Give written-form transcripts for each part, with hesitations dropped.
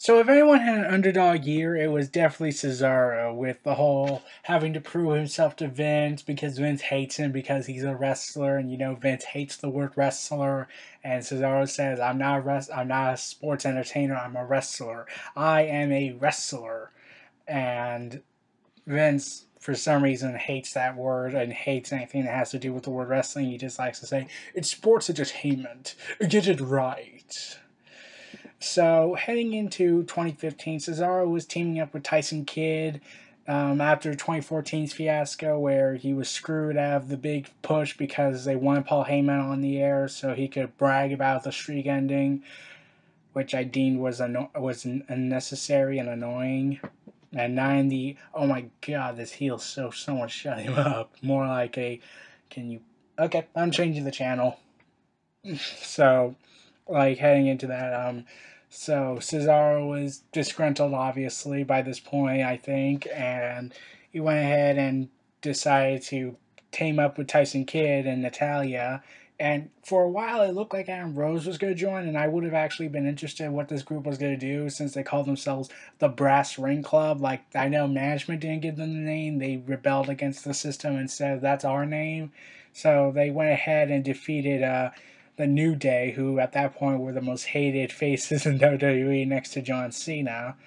So if anyone had an underdog year, it was definitely Cesaro with the whole having to prove himself to Vince because Vince hates him because he's a wrestler, and Vince hates the word wrestler, and Cesaro says, I'm not a sports entertainer, I'm a wrestler. I am a wrestler." And Vince, for some reason, hates that word and hates anything that has to do with the word wrestling. He just likes to say, "It's sports entertainment. Get it right." So, heading into 2015, Cesaro was teaming up with Tyson Kidd after 2014's fiasco where he was screwed out of the big push because they wanted Paul Heyman on the air so he could brag about the streak ending, which I deemed was unnecessary and annoying. And not in the, "oh my god, this heel so someone shut him up," more like a, "can you, okay, I'm changing the channel." So, like, heading into that, so Cesaro was disgruntled, obviously, by this point, I think, and he went ahead and decided to team up with Tyson Kidd and Natalia. And for a while, it looked like Adam Rose was going to join, and I would have actually been interested in what this group was going to do since they called themselves the Brass Ring Club. Like, I know management didn't give them the name, they rebelled against the system and said, "that's our name." So they went ahead and defeated the New Day, who at that point were the most hated faces in WWE next to John Cena,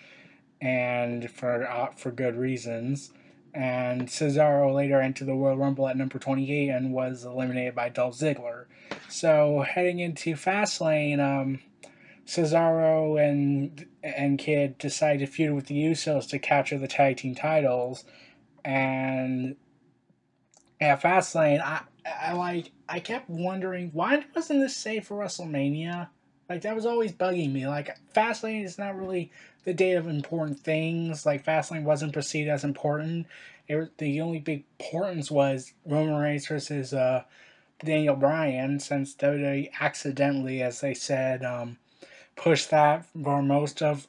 and for good reasons. And Cesaro later entered the Royal Rumble at number 28 and was eliminated by Dolph Ziggler. So heading into Fastlane, Cesaro and Kidd decided to feud with the Usos to capture the tag team titles, and at Fastlane, I kept wondering why wasn't this saved for WrestleMania? Like, that was always bugging me. Like, Fastlane is not really the day of important things. Like, Fastlane wasn't perceived as important. The only big importance was Roman Reigns versus Daniel Bryan, since WWE accidentally, as they said, push that for most of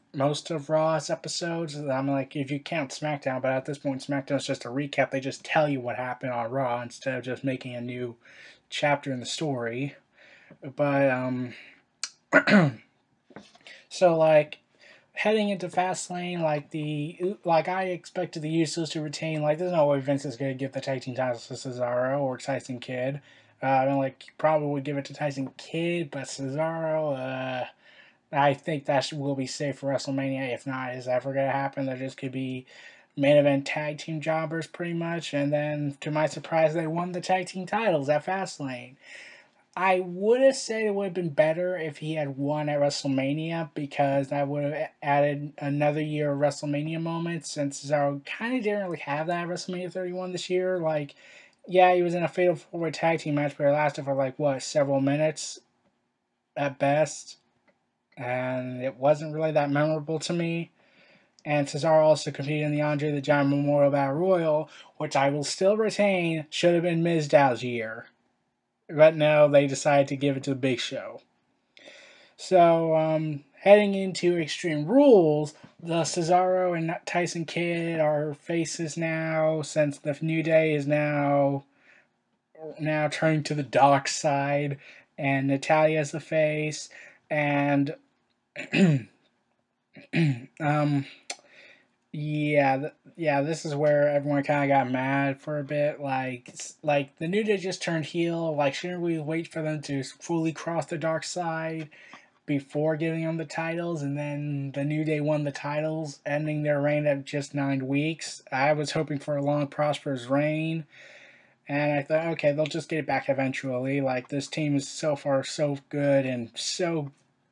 Raw's episodes. I'm like, if you count SmackDown, but at this point, SmackDown's just a recap. They just tell you what happened on Raw instead of just making a new chapter in the story. But so like heading into Fastlane, like I expected the Usos to retain. Like, there's no way Vince is gonna give the tag team titles to Cesaro or Tyson Kidd. I mean, like, probably would give it to Tyson Kidd, but Cesaro, I think that will be safe for WrestleMania. If not, is ever going to happen, there just could be main event tag team jobbers pretty much. And then, to my surprise, they won the tag team titles at Fastlane. I would have said it would have been better if he had won at WrestleMania because that would have added another year of WrestleMania moments since Cesaro kind of didn't really have that at WrestleMania 31 this year. Like, yeah, he was in a Fatal 4-Way tag team match, but it lasted for like, what, several minutes at best, and it wasn't really that memorable to me. And Cesaro also competed in the Andre the Giant Memorial Battle Royal, which I will still retain should have been Mizdow's year. But no, they decided to give it to the Big Show. So, heading into Extreme Rules, the Cesaro and Tyson Kidd are faces now, since the New Day is now turning to the dark side, and Natalia's the face, and um, yeah, this is where everyone kind of got mad for a bit. Like the New Day just turned heel. Like, shouldn't we wait for them to fully cross the dark side before giving them the titles? And then the New Day won the titles, ending their reign at just 9 weeks. I was hoping for a long, prosperous reign. And I thought, okay, they'll just get it back eventually. Like, this team is so far so good and so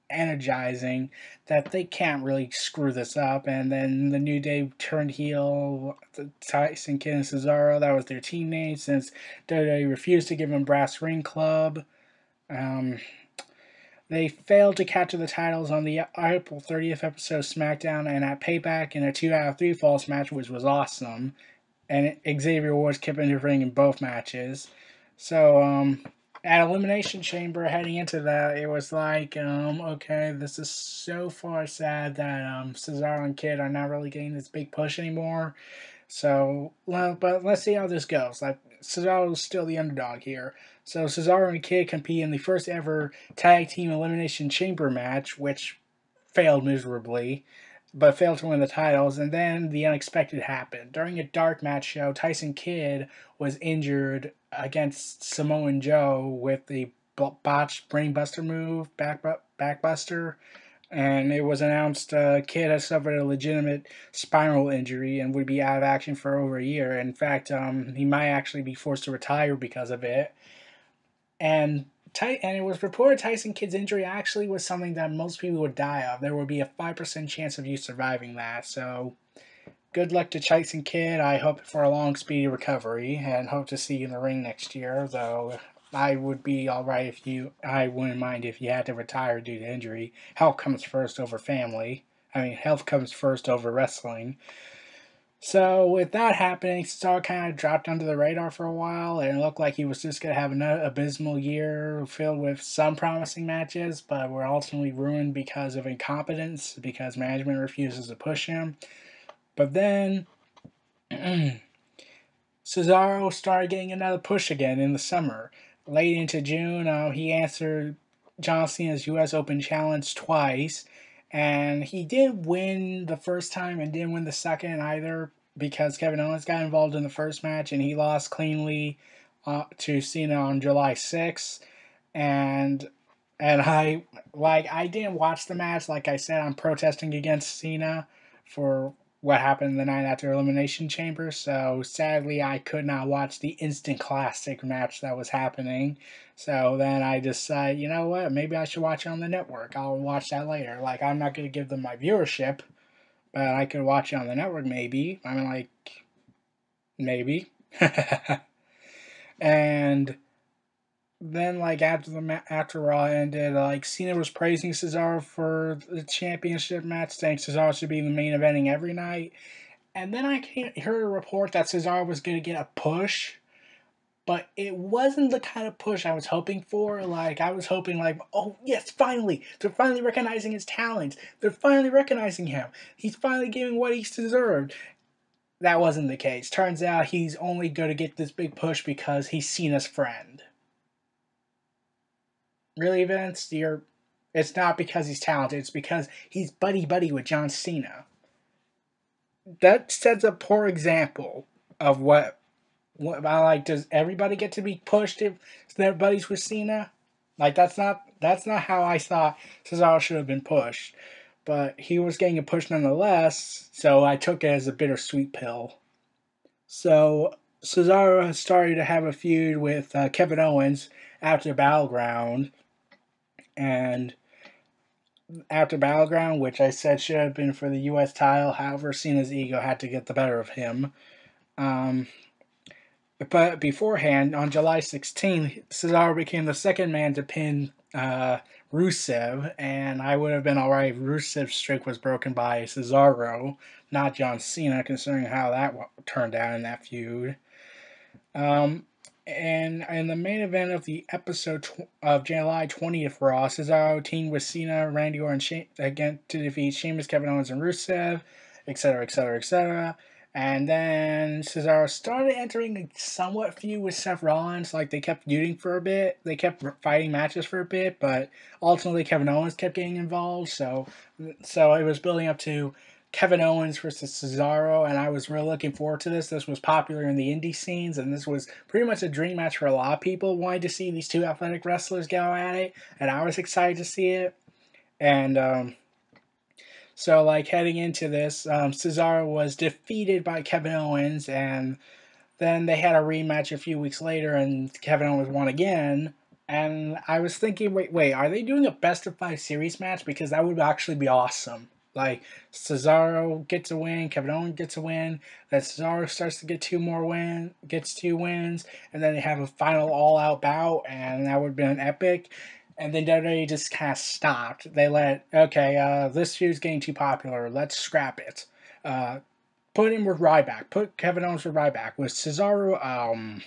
energizing that they can't really screw this up. And then the New Day turned heel. Tyson Kidd and Cesaro, that was their team name since WWE refused to give them Brass Ring Club. They failed to capture the titles on the April 30th episode of SmackDown and at Payback in a 2 out of 3 falls match, which was awesome. And Xavier Woods kept interfering in both matches. So, at Elimination Chamber, heading into that, it was like, okay, this is so far sad that Cesaro and Kidd are not really getting this big push anymore. So, well, but let's see how this goes. Like, Cesaro is still the underdog here. So Cesaro and Kidd compete in the first ever tag team Elimination Chamber match, which failed miserably, but failed to win the titles. And then the unexpected happened. During a dark match show, Tyson Kidd was injured against Samoan Joe with the botched brainbuster move, backbuster, and it was announced Kidd has suffered a legitimate spinal injury and would be out of action for over a year. In fact, he might actually be forced to retire because of it. And it was reported Tyson Kidd's injury actually was something that most people would die of. There would be a 5% chance of you surviving that. So good luck to Tyson Kidd. I hope for a long, speedy recovery and hope to see you in the ring next year. Though I would be alright if you. I wouldn't mind if you had to retire due to injury. Health comes first over family. I mean, health comes first over wrestling. So with that happening, Cesaro kind of dropped under the radar for a while, and it looked like he was just going to have another abysmal year filled with some promising matches, but were ultimately ruined because of incompetence, because management refuses to push him. But then Cesaro started getting another push again in the summer. Late into June, he answered John Cena's U.S. Open Challenge twice, and he didn't win the first time and didn't win the second either because Kevin Owens got involved in the first match and he lost cleanly to Cena on July 6th. And I didn't watch the match. Like I said, I'm protesting against Cena for what happened the night after Elimination Chamber. So sadly, I could not watch the instant classic match that was happening. So then I decided, you know what? Maybe I should watch it on the network. I'll watch that later. Like, I'm not going to give them my viewership, but I could watch it on the network maybe. I mean, like, maybe. And then, like, after Raw ended, like, Cena was praising Cesaro for the championship match, saying Cesaro should be the main eventing every night. And then I heard a report that Cesaro was going to get a push, but it wasn't the kind of push I was hoping for. Like, I was hoping, like, oh, yes, finally. They're finally recognizing his talents. They're finally recognizing him. He's finally getting what he's deserved. That wasn't the case. Turns out he's only going to get this big push because he's Cena's friend. Really, Vince? It's not because he's talented. It's because he's buddy-buddy with John Cena. That sets a poor example of what I like. Does everybody get to be pushed if they're buddies with Cena? Like, that's not how I thought Cesaro should have been pushed. But he was getting a push nonetheless, so I took it as a bittersweet pill. So Cesaro has started to have a feud with Kevin Owens after Battleground, and after Battleground, which I said should have been for the U.S. title. However, Cena's ego had to get the better of him. But beforehand, on July 16th, Cesaro became the second man to pin Rusev, and I would have been alright if Rusev's streak was broken by Cesaro, not John Cena, considering how that turned out in that feud. And in the main event of the episode of July 20th Raw, Cesaro teamed with Cena, Randy Orton again to defeat Sheamus, Kevin Owens, and Rusev, etc., etc., etc. And then Cesaro started entering a somewhat feud with Seth Rollins. Like, they kept feuding for a bit. They kept fighting matches for a bit, but ultimately Kevin Owens kept getting involved. So it was building up to Kevin Owens versus Cesaro, and I was really looking forward to this. This was popular in the indie scenes, and this was pretty much a dream match for a lot of people. Wanted to see these two athletic wrestlers go at it, and I was excited to see it. And so, like, heading into this, Cesaro was defeated by Kevin Owens, and then they had a rematch a few weeks later, and Kevin Owens won again. And I was thinking, wait, are they doing a best of 5 series match? Because that would actually be awesome. Like, Cesaro gets a win, Kevin Owens gets a win, then Cesaro starts to get 2 wins, and then they have a final all-out bout, and that would have been epic. And then WWE just kind of stopped. They this feud's getting too popular, let's scrap it. Put him with Ryback, put Kevin Owens with Ryback. With Cesaro,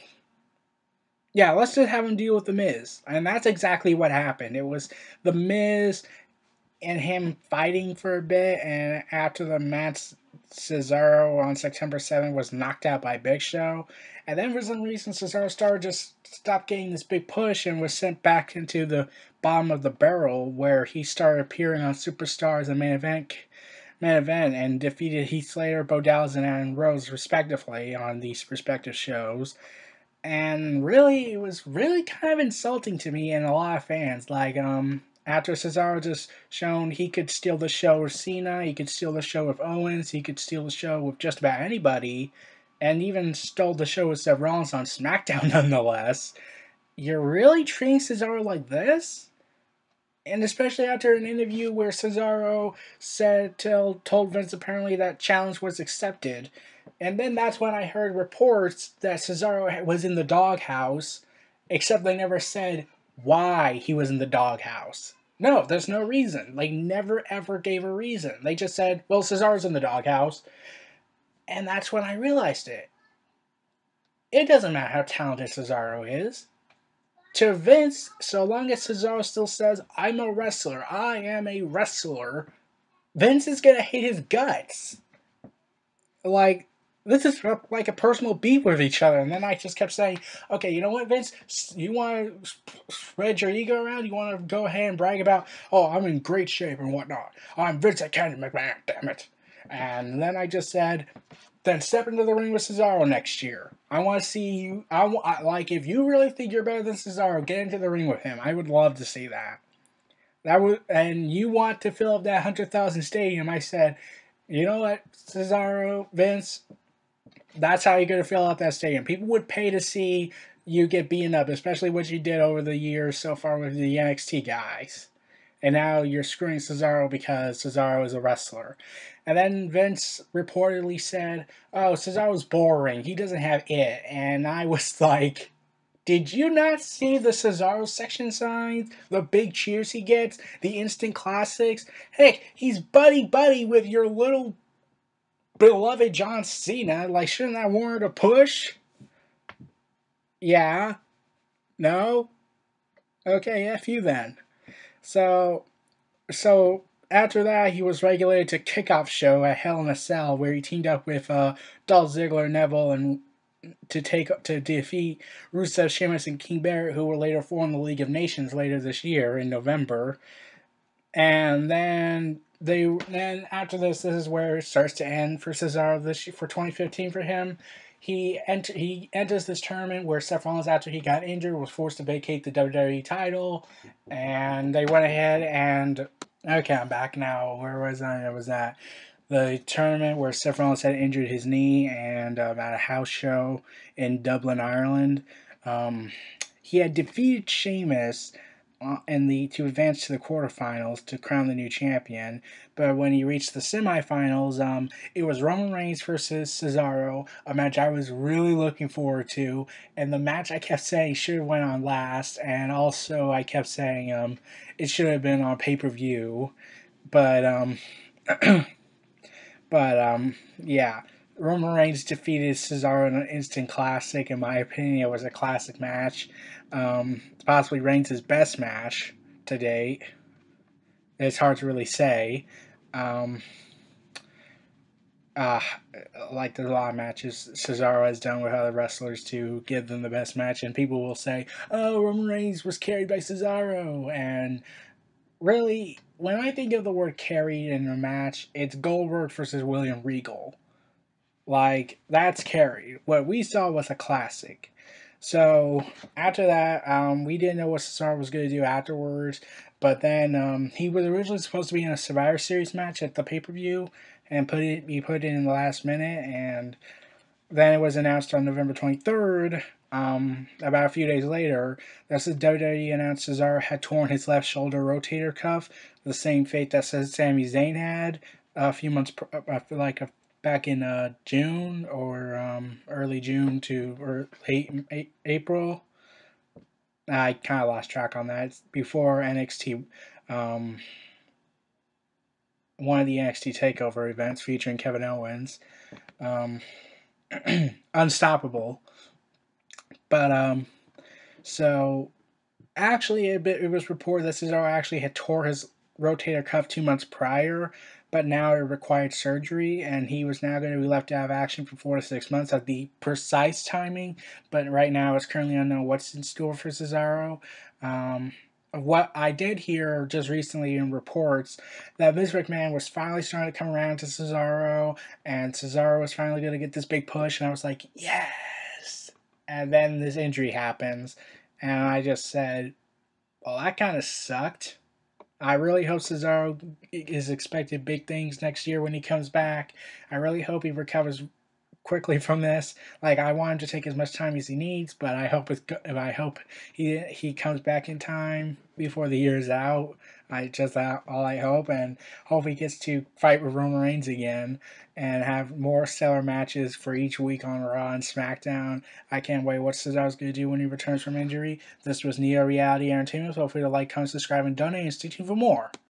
yeah, let's just have him deal with The Miz. And that's exactly what happened. It was The Miz and him fighting for a bit, and after the match Cesaro on September 7th was knocked out by Big Show. And then for some reason, Cesaro started just stopped getting this big push and was sent back into the bottom of the barrel, where he started appearing on Superstars and main event and defeated Heath Slater, Bo Dallas, and Aaron Rose respectively on these respective shows. And really, it was really kind of insulting to me and a lot of fans. Like, after Cesaro just shown he could steal the show with Cena, he could steal the show with Owens, he could steal the show with just about anybody, and even stole the show with Seth Rollins on SmackDown nonetheless. You're really treating Cesaro like this? And especially after an interview where Cesaro told Vince apparently that challenge was accepted. And then that's when I heard reports that Cesaro was in the doghouse, except they never said why he was in the doghouse. No, there's no reason. They never ever gave a reason. They just said, well, Cesaro's in the doghouse. And that's when I realized it. It doesn't matter how talented Cesaro is. To Vince, so long as Cesaro still says, I'm a wrestler, I am a wrestler, Vince is going to hate his guts. Like, this is like a personal beef with each other. And then I just kept saying, okay, you know what, Vince? You want to spread your ego around? You want to go ahead and brag about, oh, I'm in great shape and whatnot. I'm Vince Kennedy McMahon, damn it. And then I just said, then step into the ring with Cesaro next year. I want to see you. Like, if you really think you're better than Cesaro, get into the ring with him. I would love to see that. And you want to fill up that 100,000 stadium. I said, you know what, Cesaro, Vince, that's how you're going to fill out that stadium. People would pay to see you get beaten up, especially what you did over the years so far with the NXT guys. And now you're screwing Cesaro because Cesaro is a wrestler. And then Vince reportedly said, oh, Cesaro's boring. He doesn't have it. And I was like, did you not see the Cesaro section signs? The big cheers he gets? The instant classics? Heck, he's buddy-buddy with your little beloved John Cena. Like, shouldn't that warrant a push? Yeah? No? Okay, F you then. So after that, he was relegated to Kickoff Show at Hell in a Cell, where he teamed up with Dolph Ziggler, Neville, and to defeat Rusev, Sheamus, and King Barrett, who will later form the League of Nations later this year in November. And then after this is where it starts to end for Cesaro for 2015 for him. He enters this tournament where Seth Rollins, after he got injured, was forced to vacate the WWE title, and they went ahead and okay, I'm back now. Where was I? I was at the tournament where Seth Rollins had injured his knee, and at a house show in Dublin, Ireland. He had defeated Sheamus to advance to the quarterfinals to crown the new champion. But when he reached the semifinals, it was Roman Reigns versus Cesaro, a match I was really looking forward to, and the match I kept saying should have went on last, and also I kept saying it should have been on pay-per-view, but yeah. Roman Reigns defeated Cesaro in an instant classic. In my opinion, it was a classic match. Possibly Reigns' best match to date. It's hard to really say. Like there's a lot of matches Cesaro has done with other wrestlers to give them the best match, and people will say, "Oh, Roman Reigns was carried by Cesaro," and really, when I think of the word carried in a match, it's Goldberg versus William Regal. Like, that's carried. What we saw was a classic. So, after that, we didn't know what Cesaro was going to do afterwards. But then he was originally supposed to be in a Survivor Series match at the pay-per-view and he put it in the last minute. And then it was announced on November 23rd, about a few days later, that WWE announced Cesaro had torn his left shoulder rotator cuff, the same fate that Sami Zayn had a few months, back in June or early June to late April. I kind of lost track on that. It's before NXT, one of the NXT TakeOver events featuring Kevin Owens, Unstoppable. But so actually, it was reported that Cesaro actually had tore his rotator cuff 2 months prior, but now it required surgery, and he was now going to be left out of action for 4 to 6 months at the precise timing. But right now, it's currently unknown what's in store for Cesaro. What I did hear just recently in reports that Vince McMahon was finally starting to come around to Cesaro, and Cesaro was finally going to get this big push, and I was like, yes. And then this injury happens, and I just said, well, that kind of sucked. I really hope Cesaro is expected big things next year when he comes back. I really hope he recovers quickly from this. Like, I want him to take as much time as he needs, but I hope he comes back in time before the year's out. All I hope, and hope he gets to fight with Roman Reigns again and have more stellar matches for each week on Raw and SmackDown. I can't wait what Cesaro's going to do when he returns from injury. This was Neo Reality Entertainment. So feel free to like, comment, subscribe, and donate, and stay tuned for more.